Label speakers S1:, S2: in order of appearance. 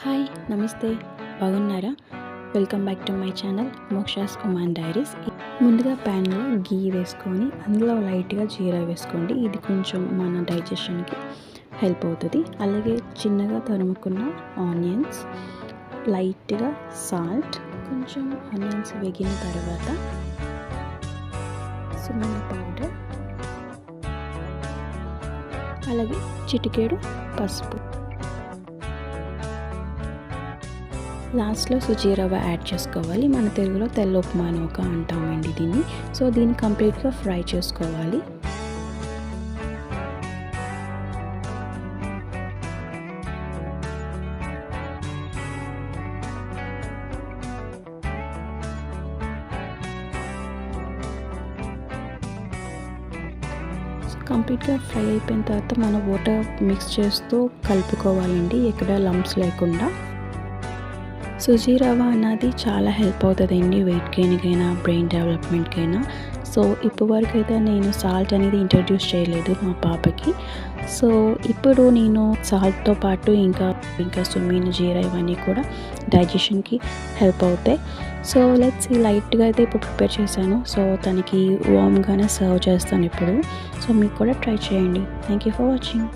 S1: Hi నమస్తే బాగున్నారా? Welcome back to my channel Moksha's woman diaries. ముందుగా ప్యాన్లో గీ వేసుకొని అందులో లైట్గా జీరా వేసుకోండి. ఇది కొంచెం మన డైజెషన్కి హెల్ప్ అవుతుంది. అలాగే చిన్నగా తరుముకున్న ఆనియన్స్, లైట్గా సాల్ట్, కొంచెం ఆనియన్స్ వేగిన తర్వాత సున్నం పౌడర్, అలాగే చిటికెడు పసుపు, లాస్ట్లో సుజీ రవ్వ యాడ్ చేసుకోవాలి. మన తెలుగులో తెల్ల ఉప్మా నూక అంటామండి దీన్ని. సో దీన్ని కంప్లీట్గా ఫ్రై చేసుకోవాలి. కంప్లీట్గా ఫ్రై అయిపోయిన తర్వాత మనం వాటర్ మిక్స్ చేస్తూ కలుపుకోవాలండి, ఎక్కడ లంప్స్ లేకుండా. సుజీ రవ్వ అన్నది చాలా హెల్ప్ అవుతుందండి వెయిట్ గెయిన్కైనా బ్రెయిన్ డెవలప్మెంట్కైనా. సో ఇప్పటి వరకు అయితే నేను సాల్ట్ అనేది ఇంట్రడ్యూస్ చేయలేదు మా పాపకి. సో ఇప్పుడు నేను సాల్ట్తో పాటు ఇంకా సుమీన్, జీరా ఇవన్నీ కూడా డైజెషన్కి హెల్ప్ అవుతాయి. సో లెట్స్ లైట్గా అయితే ఇప్పుడు ప్రిపేర్ చేశాను. సో తనకి వామ్గానే సర్వ్ చేస్తాను ఇప్పుడు. సో మీకు కూడా ట్రై చేయండి. Thank you for watching.